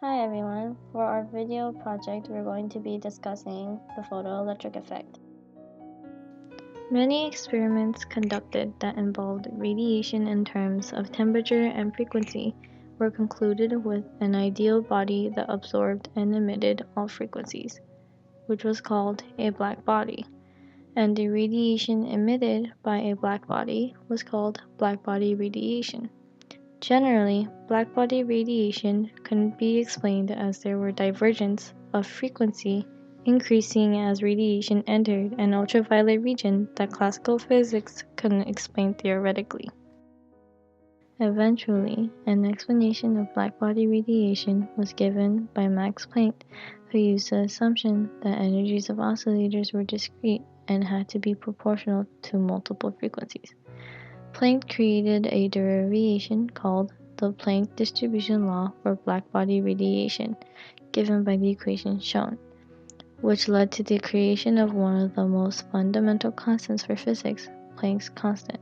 Hi everyone, for our video project we're going to be discussing the photoelectric effect. Many experiments conducted that involved radiation in terms of temperature and frequency were concluded with an ideal body that absorbed and emitted all frequencies, which was called a black body, and the radiation emitted by a black body was called blackbody radiation. Generally, blackbody radiation couldn't be explained as there were divergence of frequency increasing as radiation entered an ultraviolet region that classical physics couldn't explain theoretically. Eventually, an explanation of blackbody radiation was given by Max Planck, who used the assumption that energies of oscillators were discrete and had to be proportional to multiple frequencies. Planck created a derivation called the Planck distribution law for blackbody radiation, given by the equation shown, which led to the creation of one of the most fundamental constants for physics, Planck's constant.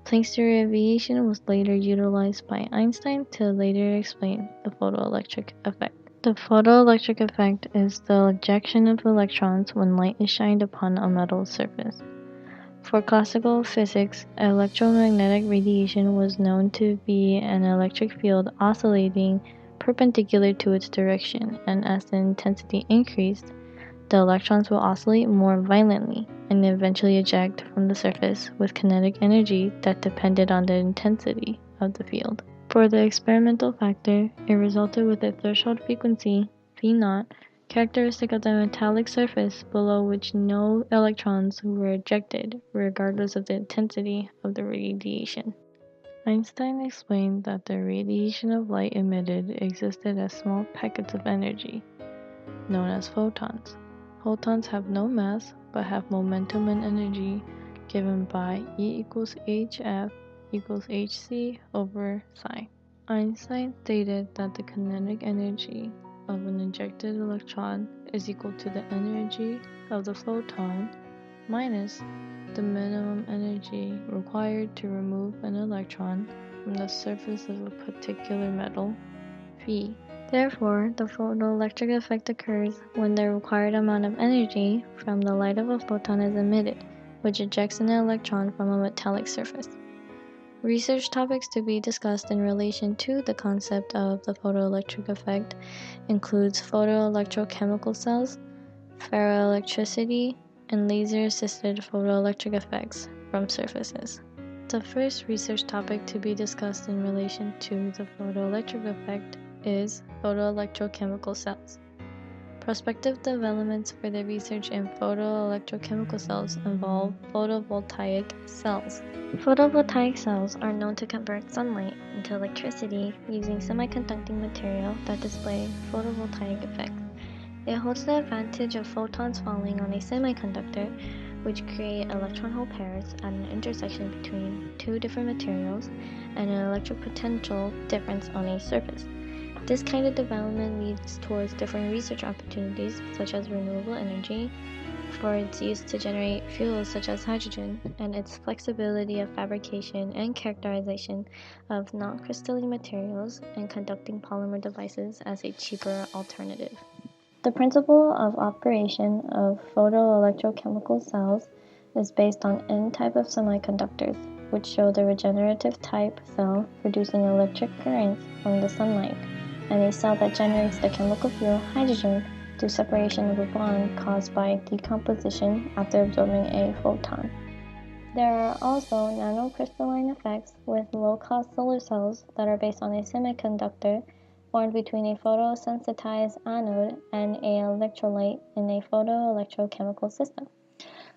Planck's derivation was later utilized by Einstein to later explain the photoelectric effect. The photoelectric effect is the ejection of electrons when light is shined upon a metal surface. For classical physics, electromagnetic radiation was known to be an electric field oscillating perpendicular to its direction, and as the intensity increased, the electrons will oscillate more violently and eventually eject from the surface with kinetic energy that depended on the intensity of the field. For the experimental factor, it resulted with a threshold frequency, V0, characteristic of the metallic surface below which no electrons were ejected, regardless of the intensity of the radiation. Einstein explained that the radiation of light emitted existed as small packets of energy, known as photons. Photons have no mass, but have momentum and energy given by E equals hf equals hc over psi. Einstein stated that the kinetic energy of an ejected electron is equal to the energy of the photon minus the minimum energy required to remove an electron from the surface of a particular metal, V. Therefore, the photoelectric effect occurs when the required amount of energy from the light of a photon is emitted, which ejects an electron from a metallic surface. Research topics to be discussed in relation to the concept of the photoelectric effect includes photoelectrochemical cells, ferroelectricity, and laser-assisted photoelectric effects from surfaces. The first research topic to be discussed in relation to the photoelectric effect is photoelectrochemical cells. Prospective developments for the research in photoelectrochemical cells involve photovoltaic cells. Photovoltaic cells are known to convert sunlight into electricity using semiconducting material that display photovoltaic effects. It holds the advantage of photons falling on a semiconductor, which create electron-hole pairs at an intersection between two different materials and an electric potential difference on a surface. This kind of development leads towards different research opportunities, such as renewable energy, for its use to generate fuels such as hydrogen, and its flexibility of fabrication and characterization of non-crystalline materials and conducting polymer devices as a cheaper alternative. The principle of operation of photoelectrochemical cells is based on N type of semiconductors, which show the regenerative type cell producing electric currents from the sunlight, and a cell that generates the chemical fuel hydrogen through separation of a bond caused by decomposition after absorbing a photon. There are also nanocrystalline effects with low-cost solar cells that are based on a semiconductor formed between a photosensitized anode and an electrolyte in a photoelectrochemical system.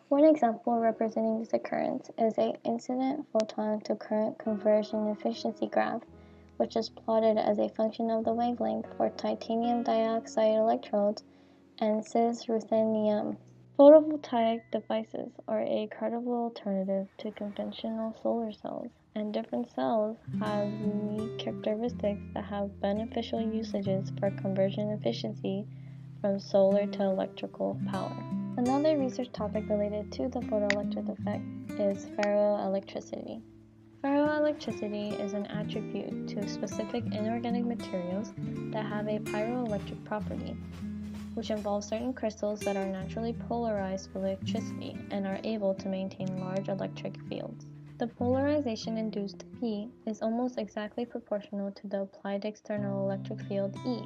One example representing this occurrence is an incident photon to current conversion efficiency graph, which is plotted as a function of the wavelength for titanium dioxide electrodes and cis-ruthenium. Photovoltaic devices are a credible alternative to conventional solar cells, and different cells have unique characteristics that have beneficial usages for conversion efficiency from solar to electrical power. Another research topic related to the photoelectric effect is ferroelectricity. Ferroelectricity is an attribute to specific inorganic materials that have a photoelectric property, which involves certain crystals that are naturally polarized with electricity and are able to maintain large electric fields. The polarization induced P is almost exactly proportional to the applied external electric field E.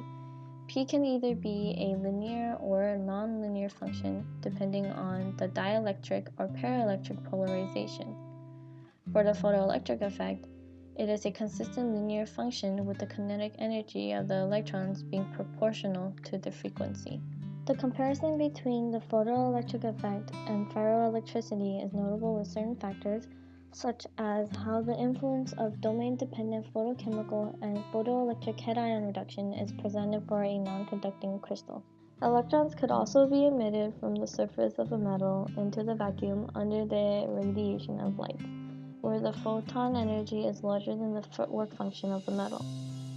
P can either be a linear or a non-linear function depending on the dielectric or paraelectric polarization. For the photoelectric effect, it is a consistent linear function with the kinetic energy of the electrons being proportional to the frequency. The comparison between the photoelectric effect and ferroelectricity is notable with certain factors, such as how the influence of domain-dependent photochemical and photoelectric cation reduction is presented for a non-conducting crystal. Electrons could also be emitted from the surface of a metal into the vacuum under the radiation of light, where the photon energy is larger than the work function of the metal.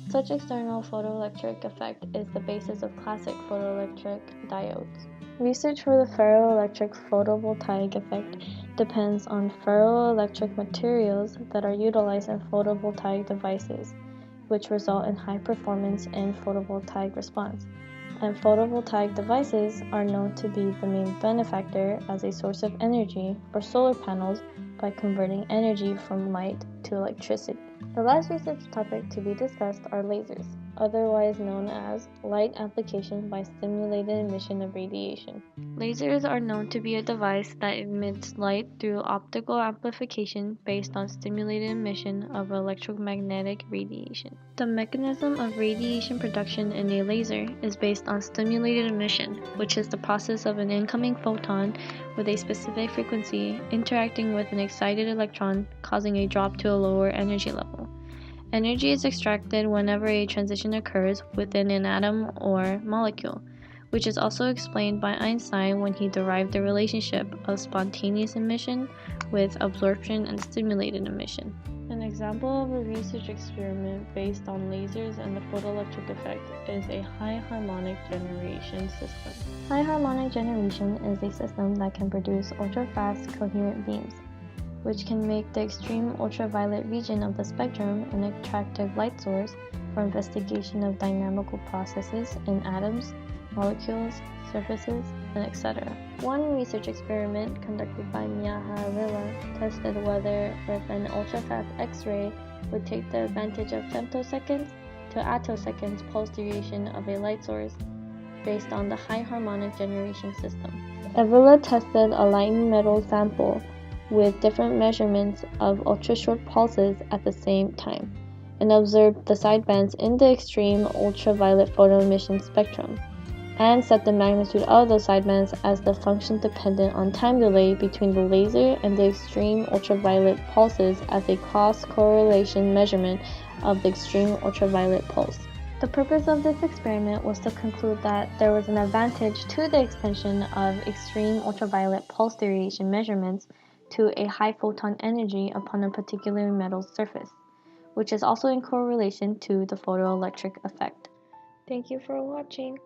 Such external photoelectric effect is the basis of classic photoelectric diodes. Research for the ferroelectric photovoltaic effect depends on ferroelectric materials that are utilized in photovoltaic devices, which result in high performance in photovoltaic response. And photovoltaic devices are known to be the main benefactor as a source of energy for solar panels by converting energy from light to electricity. The last research topic to be discussed are lasers, otherwise known as light application by stimulated emission of radiation. Lasers are known to be a device that emits light through optical amplification based on stimulated emission of electromagnetic radiation. The mechanism of radiation production in a laser is based on stimulated emission, which is the process of an incoming photon with a specific frequency interacting with an excited electron, causing a drop to a lower energy level. Energy is extracted whenever a transition occurs within an atom or molecule, which is also explained by Einstein when he derived the relationship of spontaneous emission with absorption and stimulated emission. An example of a research experiment based on lasers and the photoelectric effect is a high harmonic generation system. High harmonic generation is a system that can produce ultra-fast coherent beams, which can make the extreme ultraviolet region of the spectrum an attractive light source for investigation of dynamical processes in atoms, molecules, surfaces, and etc. One research experiment conducted by Avila tested whether if an ultrafast X-ray would take the advantage of femtoseconds to attoseconds pulse duration of a light source based on the high harmonic generation system. Avila tested a light metal sample with different measurements of ultra-short pulses at the same time, and observed the sidebands in the extreme ultraviolet photoemission spectrum, and set the magnitude of those sidebands as the function dependent on time delay between the laser and the extreme ultraviolet pulses as a cross-correlation measurement of the extreme ultraviolet pulse. The purpose of this experiment was to conclude that there was an advantage to the extension of extreme ultraviolet pulse radiation measurements to a high photon energy upon a particular metal's surface, which is also in correlation to the photoelectric effect. Thank you for watching.